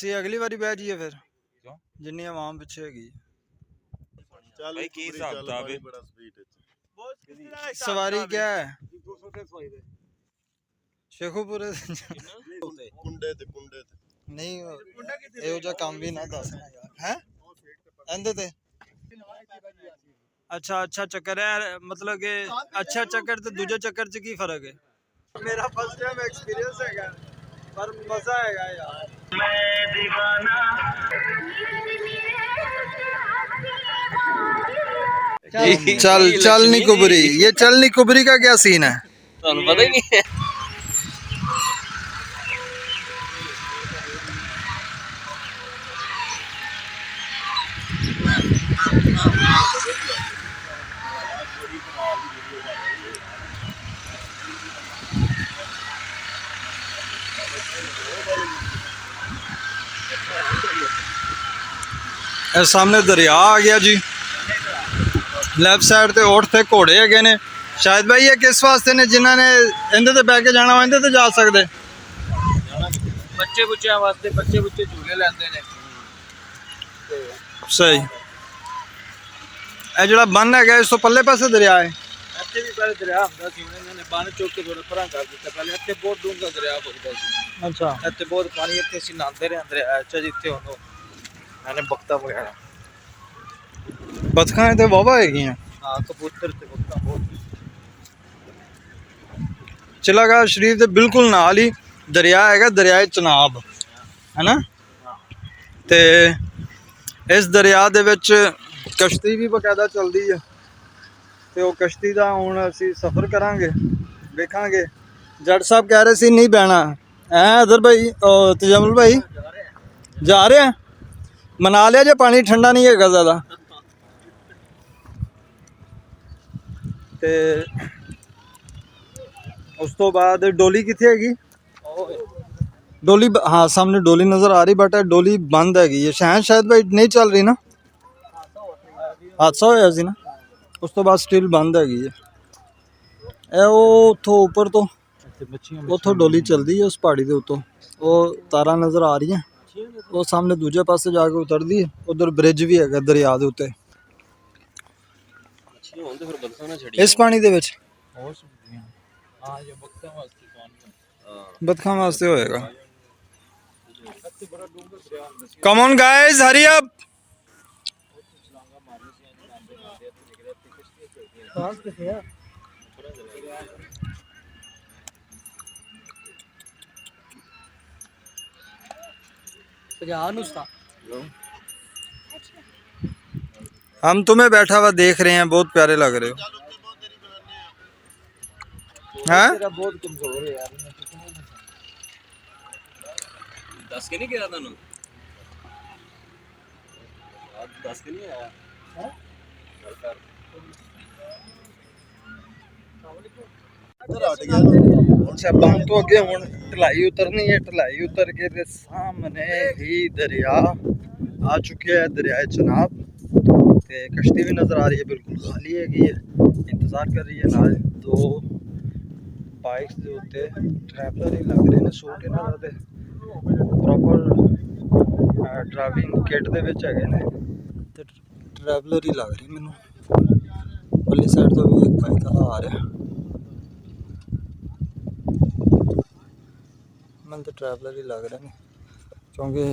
ਅਸੀਂ ਅਗਲੀ ਵਾਰੀ ਬਹਿ ਜਾਈਏ ਫਿਰ ਕਿਉਂ? ਜਿੰਨੀ ਆਵਾਮ ਪਿੱਛੇ ਹੈਗੀ। ਚੱਲ ਭਾਈ ਕੀ ਹਿਸਾਬ ਕਿਤਾਬ ਹੈ? ਬੜਾ ਸਪੀਡ ਹੈ। ਸਵਾਰੀ ਕਿਆ ਹੈ ਸ਼ੇਖੂਪੁਰੇ ਕੁੰਡੇ ਤੇ ਨਹੀਂ ਇਹੋ ਜਿਹਾ ਕੰਮ ਵੀ ਨਾ ਦੱਸਣਾ ਯਾਰ ਹੈ ਇਹਦੇ ਤੇ ਅੱਛਾ ਚੱਕਰ ਹੈ ਮਤਲਬ ਕਿ ਅੱਛਾ ਚੱਕਰ ਤੇ ਦੂਜੇ ਚੱਕਰ 'ਚ ਕੀ ਫਰਕ ਹੈ? ਮੇਰਾ ਫਸਟ ਟਾਈਮ ਐਕਸਪੀਰੀਅੰਸ ਹੈਗਾ ਪਰ ਮਜ਼ਾ ਹੈਗਾ यार। चल नहीं कुबरी, ये चल नहीं कुबरी का क्या सीन है? पता ही नहीं है। सामने दरिया आ गया जी। ਲੈਫਟ ਸਾਈਡ ਤੇ ਓਠ ਤੇ ਘੋੜੇ ਹੈਗੇ ਨੇ ਸ਼ਾਇਦ ਭਾਈ ਇਹ ਕਿਸ ਵਾਸਤੇ ਨੇ ਜਿਨ੍ਹਾਂ ਨੇ ਇਹਦੇ ਤੇ ਬਹਿ ਕੇ ਜਾਣਾ ਵਾ ਇਹਦੇ ਤੇ ਜਾ ਸਕਦੇ ਬੱਚੇ ਬੁੱਚਿਆਂ ਵਾਸਤੇ ਬੱਚੇ ਝੂਲੇ ਲੈਂਦੇ ਨੇ ਸਹੀ। ਇਹ ਜਿਹੜਾ ਬੰਨ ਹੈਗਾ ਇਸ ਤੋਂ ਪੱਲੇ ਪਾਸੇ ਦਰਿਆ ਹੈ। ਇੱਥੇ ਵੀ ਪਹਿਲੇ ਦਰਿਆ ਹੁੰਦਾ ਸੀ ਇਹਨਾਂ ਨੇ ਬੰਨ ਚੁੱਕ ਕੇ ਥੋੜਾ ਪਰਾਂ ਕਰ ਦਿੱਤਾ। ਪਹਿਲੇ ਇੱਥੇ ਬਹੁਤ ਡੂੰਘਾ ਦਰਿਆ ਵਗਦਾ ਸੀ। ਅੱਛਾ ਇੱਥੇ ਬਹੁਤ ਪਾਣੀ ਇੱਥੇ ਅਸੀਂ ਨਹਾਉਂਦੇ ਰਹੇ ਦਰਿਆ ਅੱਛਾ ਜਿੱਥੇ ਹੁਣ ਮੈंने ਬਖਤਾ ਵਗੈਰਾ ਬਤਖਾਂ ਤੇ ਵਾਹਵਾ ਹੈਗੀਆਂ। ਹਾਂ ਕਬੂਤਰ ਤੇ ਬਖਤਾ ਬਹੁਤ ਚਿਲਾਗਾਹ ਸ਼ਰੀਫ ਦੇ ਬਿਲਕੁਲ ਨਾਲ ਹੀ ਦਰਿਆ ਹੈਗਾ ਦਰਿਆਏ ਚਨਾਬ ਹੈ ਨਾ। ਤੇ ਇਸ ਦਰਿਆ ਦੇ ਵਿੱਚ ਕਸ਼ਤੀ ਵੀ ਬਕਾਇਦਾ ਚੱਲਦੀ ਹੈ ਤੇ ਉਹ ਕਸ਼ਤੀ ਦਾ ਹੁਣ ਅਸੀਂ ਸਫ਼ਰ ਕਰਾਂਗੇ ਵੇਖਾਂਗੇ। ਜੱਟ ਸਾਹਿਬ ਕਹਿ ਰਹੇ ਸੀ ਨਹੀਂ ਬਹਿਣਾ ਹੈ ਅਦਰ ਭਾਈ ਤਜਮਲ ਭਾਈ ਜਾ ਰਹੇ ਆ ਮਨਾ ਲਿਆ ਜੇ ਪਾਣੀ ਠੰਡਾ ਨਹੀਂ ਹੈਗਾ ਜ਼ਿਆਦਾ। ਤੇ ਉਸ ਤੋਂ ਬਾਅਦ ਡੋਲੀ ਕਿੱਥੇ ਹੈਗੀ? ਡੋਲੀ हाँ सामने डोली नज़र आ रही बट डोली बंद हैगी है शायद भाई नहीं चल रही ना हादसा होया सी ना उस तो बाद स्टिल बंद हैगी है। ਇਹ ਉਹ ਉੱਥੋਂ ਉੱਪਰ ਤੋਂ ਉੱਥੋਂ ਡੋਲੀ ਚੱਲਦੀ ਹੈ ਉਸ ਪਹਾੜੀ ਦੇ ਉੱਤੋਂ ਉਹ ਤਾਰਾਂ ਨਜ਼ਰ ਆ ਰਹੀਆਂ ਉਹ ਸਾਹਮਣੇ ਦੂਜੇ ਪਾਸੇ ਜਾ ਕੇ ਉਤਰਦੀ ਹੈ। ਉਧਰ ਬ੍ਰਿਜ ਵੀ ਹੈਗਾ ਦਰਿਆ ਦੇ ਉੱਤੇ ਇਸ ਪਾਣੀ ਦੇ ਵਿੱਚ बतखा वास्ते होएगा। Come on guys hurry up. हम तुम्हें बैठा हुआ देख रहे हैं बहुत प्यारे लग रहे हो हैं? बहुत कमजोर है यार दस के नहीं गिरा था दस के नहीं आया अच्छा बंद तो अगे हुन ढलाई उतरनी है। ढलाई उतर के ते सामने ही दरिया आ चुके हैं दरियाए चनाब ते कश्ती भी नज़र आ रही है बिल्कुल खाली हैगी है इंतज़ार कर रही है नाल दो बाइक्स दे उत्ते ट्रैवलर ही लग रहे ने सूट इन्हां दा ते प्रॉपर ड्राइविंग किट दे विच हैगे ने ते ट्रैवलर ही लग रही मैनू। पल्ली साइड तो भी एक बाइक वाला आ रहा मैं तो ट्रैवलर ही लग रहे हैं क्योंकि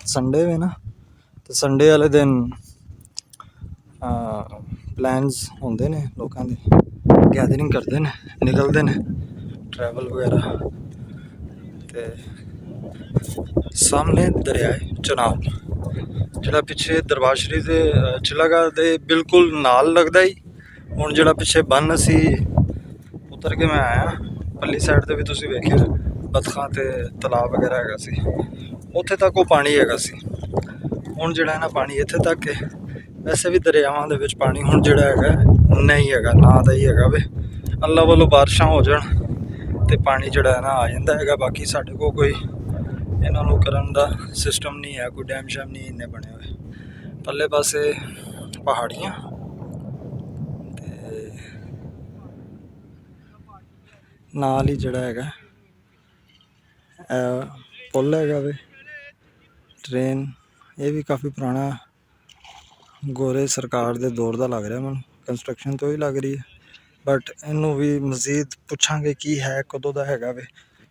संडे में ना तो संडे वाले दिन प्लान्स होंदे ने लोगों के गैदरिंग करते हैं निकलते हैं ट्रैवल वगैरह ते सामने दरियाए चनाब जिहड़ा पिछे दरबार शरीफ दे चिलागाह दे बिल्कुल नाल लगदा ही हुण जिहड़ा पिछे बन असी उतर के मैं आया पल्ली साइड ते भी तुसीं वेखिया बतखां ते तलाब वगैरह हैगा सी उत्थे तक वो पानी हैगा सी। हुण जिहड़ा ना पानी इत्थे तक है वैसे भी दरियावां दे विच पानी हुण जिहड़ा हैगा नहीं हैगा ना दा ही हैगा वे अल्लाह वालों बारिशां हो जाण ते पानी जिहड़ा है ना आ जांदा हैगा। बाकी साडे कोल कोई इन्हां नूं करन दा सिस्टम नहीं है कोई डैम शैम नहीं इन्ने बने हुए पल्ले पासे पहाड़ियां ते नाल ही जिहड़ा हैगा पुल हैगा वे ਟ੍ਰੇਨ ਇਹ ਵੀ ਕਾਫੀ ਪੁਰਾਣਾ ਗੋਰੇ ਸਰਕਾਰ ਦੇ ਦੌਰ ਦਾ ਲੱਗ ਰਿਹਾ ਮੈਨੂੰ, ਕੰਸਟਰਕਸ਼ਨ ਤੋਂ ਹੀ ਲੱਗ ਰਹੀ ਹੈ, ਬਟ ਇਹਨੂੰ ਵੀ ਮਜ਼ੀਦ ਪੁੱਛਾਂਗੇ ਕੀ ਹੈ, ਕਦੋਂ ਦਾ ਹੈਗਾ ਵੇ।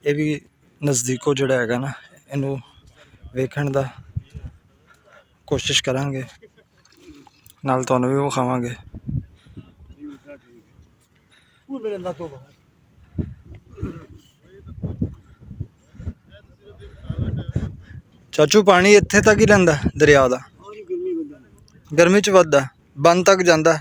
ਇਹ ਵੀ ਨਜ਼ਦੀਕੋਂ ਜਿਹੜਾ ਹੈਗਾ ਨਾ ਇਹਨੂੰ ਵੇਖਣ ਦਾ ਕੋਸ਼ਿਸ਼ ਕਰਾਂਗੇ, ਨਾਲ ਤੁਹਾਨੂੰ ਵੀ ਵਿਖਾਵਾਂਗੇ। ਚਾਚੂ ਪਾਣੀ ਇੱਥੇ ਤੱਕ ਹੀ ਰਹਿੰਦਾ ਦਰਿਆ ਦਾ? ਗਰਮੀ ਚ ਵੱਧਦਾ, ਬੰਨ ਤੱਕ ਜਾਂਦਾ?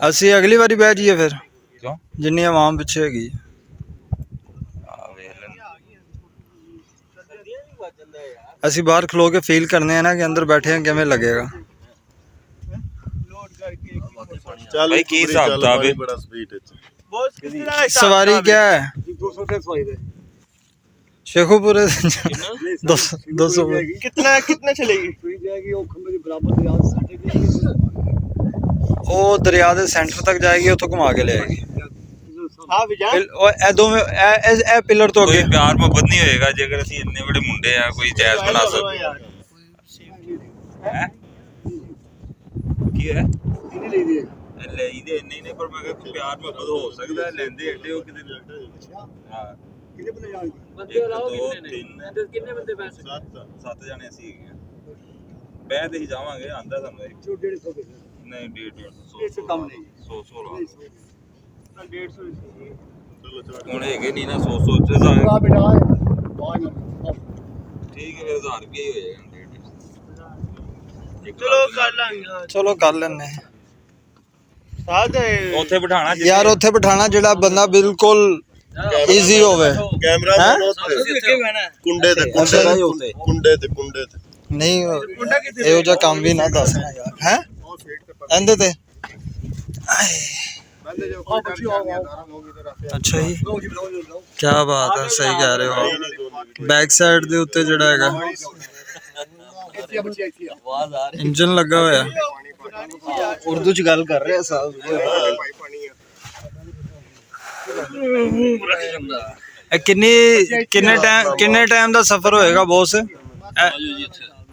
ਅਸੀਂ ਅਗਲੀ ਵਾਰੀ ਬਹਿ ਜਾਈਏ ਫਿਰ, ਕਿਉਂ? ਜਿੰਨੀ ਆਵਾਮ ਪਿੱਛੇ ਹੈਗੀ। ਅਸੀਂ ਬਾਹਰ ਖਲੋ ਕੇ ਫੀਲ ਕਰਨੇ ਆ ਨਾ ਕਿ ਅੰਦਰ ਬੈਠੇ ਆ ਕਿਵੇਂ ਲੱਗੇਗਾ। ਚੱਲ ਭਾਈ ਕੀ ਹਿਸਾਬ ਕਿਤਾਬ ਹੈ? ਬੜਾ ਸਪੀਡ ਵਿੱਚ सवारी क्या है? 200 शेखोपुर 200 कितना चलेगी? फ्री जाएगी वो खंबे के बराबर दरिया से साढ़े जाएगी। वो दरिया के सेंटर तक जाएगी, उतो घुमा के ले आएगी। हाँ विजा ए दो में ए पिलर तो ਕੋਈ अगे ਪਿਆਰ ਮੁਹੱਬਤ ਨਹੀਂ ਹੋਏਗਾ ਜੇਕਰ ਅਸੀਂ ਇੰਨੇ ਬੜੇ ਮੁੰਡੇ ਆ, ਕੋਈ ਜਾਇਜ਼ ਬਣਾ ਸਕਦੇ ਹੈ? ਕੀ ਹੈ इन्हीं ले दिए ਲੈ ਇਹਦੇ ਇੰਨੇ ਨੇ, ਪਰ ਮੈਂ ਕਿਹਾ ਕੋਈ ਪਿਆਰ ਮੁਹੱਬਤ ਹੋ ਸਕਦਾ ਹੈ, ਲੈਂਦੇ ਐਡੇ ਉਹ ਕਿਤੇ। ਹਾਂ कितने बंदे जाएंगे? ਬੰਦੇ ਅਲਾਓ ਕਿੰਨੇ ਨੇ? ਕਿੰਨੇ ਬੰਦੇ ਬੈ ਸਕਦੇ? 7 ਜਾਣੇ ਅਸੀਂ ਹੈਗੇ ਆ। ਬਹਿ ਤੇ ਹੀ ਜਾਵਾਂਗੇ, ਆਂਦਾ ਸਾਨੂੰ ਇਹ। जो 150 के ਨਹੀਂ 150 इससे कम नहीं 100 ਲਾ। 150 ਹੁਣ ਹੈਗੇ ਨਹੀਂ ਨਾ 100 ਚ ਜਾ। पूरा बेटा है ਠੀਕ ਹੈ, ਫਿਰ 1000 ਰੁਪਏ ਹੀ ਹੋ ਜਾਏਗਾ। चलो कर लांगे चलो कर लेने। साथ ਉੱਥੇ ਬਿਠਾਣਾ यार उत्थे बिठाना जेड़ा बंदा बिल्कुल ईजी होवे। ਕੈਮਰਾ ਹੈਂ? ਦੇ ਉੱਤੇ बहना ਕੁੰਡੇ ਤੇ ਕੁੰਡੇ ਤੇ नहीं ਇਹੋ ਜਿਹਾ ਕੰਮ ਵੀ ਨਾ ਦੱਸਣਾ ਯਾਰ। ਹੈ ਇਹਦੇ ਤੇ ਅੱਛਾ ਜੀ, ਕੀ ਬਾਤ ਹੈ, ਸਹੀ ਕਹਿ ਰਹੇ ਹੋ। ਬੈਕ ਸਾਈਡ ਦੇ ਉੱਤੇ ਜਿਹੜਾ ਹੈਗਾ ਇੰਜਨ ਲੱਗਾ ਹੋਇਆ। उर्दू च गल कर रहे हैं साहब ਇਹ ਕਿੰਨੇ ਟਾਈਮ ਦਾ ਸਫ਼ਰ ਹੋਏਗਾ ਬੋਸ?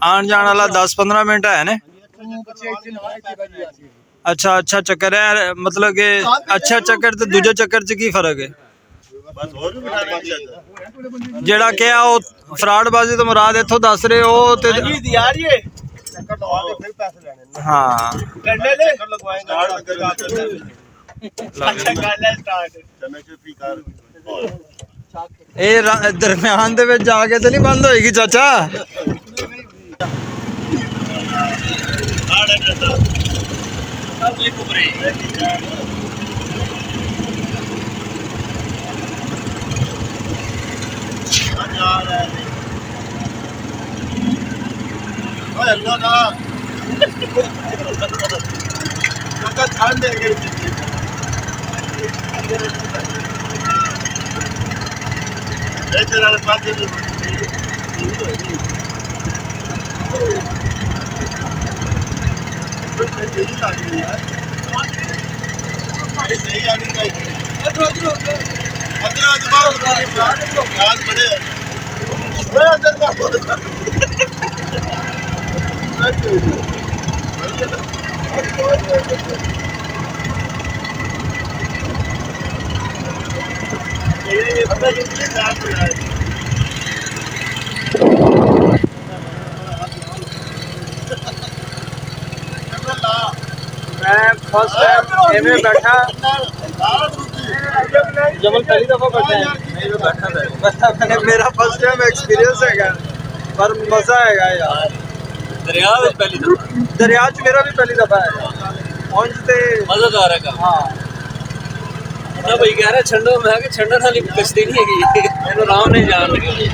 ਆਉਣ ਜਾਣ ਵਾਲਾ 10-15 ਮਿੰਟ ਹੈ ਨੇ। ਅੱਛਾ ਚੱਕਰ ਹੈ, ਮਤਲਬ ਕਿ ਅੱਛਾ ਚੱਕਰ ਤੇ ਦੂਜੇ ਚੱਕਰ ਚ ਕੀ ਫਰਕ ਹੈ? ਬਸ ਹੋਰ ਵੀ ਬਿਠਾਣਾ ਚਾਹੀਦਾ। ਜਿਹੜਾ ਕਿਹਾ ਉਹ ਫਰਾਡਬਾਜ਼ੀ ਤੋਂ ਮੁਰਾਦ ਇੱਥੋਂ ਦੱਸ ਰਹੇ ਹੋ ਤੇ यार ये ਚੱਕਰ ਲਵਾਂਗੇ ਫਿਰ ਪੈਸੇ ਲੈਣੇ ਹਾਂ करने ले ਚੱਕਰ ਲਗਵਾਏਗਾ अच्छा कर ले स्टार्ट ਚੰਨਾ ਚੁਪੀ ਕਰ ਇਹ ਦਰਮਿਆਨ ਦੇ ਵਿੱਚ ਜਾ ਕੇ ਤੇ ਨਹੀਂ ਬੰਦ ਹੋਏਗੀ ਚਾਚਾ? ਓਏ ਅੱਲਾ ਦਾ ਕਾਕਾ ਠੰਡ ਦੇ ਗਈ ਇੱਥੇ ਨਾਲ ਪਾਸੇ ਦੀ ਸਹੀ ਆ ਨਹੀਂ ਚਾਹੀਦੀ ਅੰਦਰ ਬਾਹਰ ਬੜੇ ਓਏ ਅੰਦਰ ਬਾਹਰ ये पता नहीं क्या कर रहा है मैं फर्स्ट टाइम एमे बैठा, जब पहली दफा बैठा है, मेरा फर्स्ट टाइम एक्सपीरियंस है, पर मजा है यार। ਦਰਿਆ ਵਿੱਚ ਪਹਿਲੀ दरिया च मेरा भी पहली दफा है। ਉਂਝ ਤੇ ਮਜ਼ੇਦਾਰ ਹੈਗਾ। हाँ ਨਾ ਬਈ ਕਹਿ ਰਿਹਾ ਛੰਡੋ, ਮੈਂ ਕਿ ਛੰਡਣ ਵਾਲੀ ਕਸ਼ਤੀ ਨਹੀਂ ਹੈਗੀ, ਇਹਨੂੰ ਆਰਾਮ ਨਾਲ ਜਾਣ ਲੱਗੇ।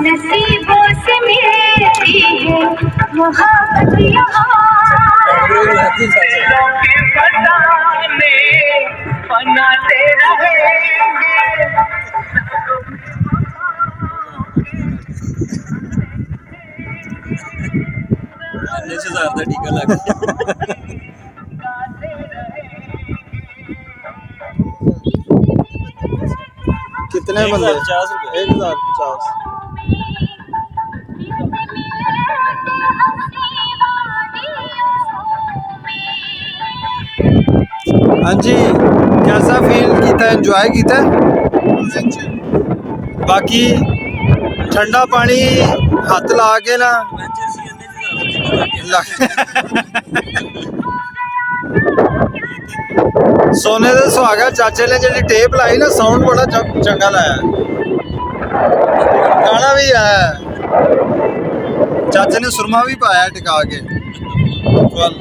नसीबों से मिलती है मोहब्बत यहाँ बनाते रहेंगे। का टीका लग कितने बंदे? 1050। हाँ जी, कैसा फील किया? एंजॉय किया? बाकी ठंडा पानी हाथ ला के ना सोने दे सुहागा चाचे ने जी टेप लाई ना, साउंड बड़ा चंगा लाया, गाना भी आया, चाचे ने सुरमा भी पाया टिका के।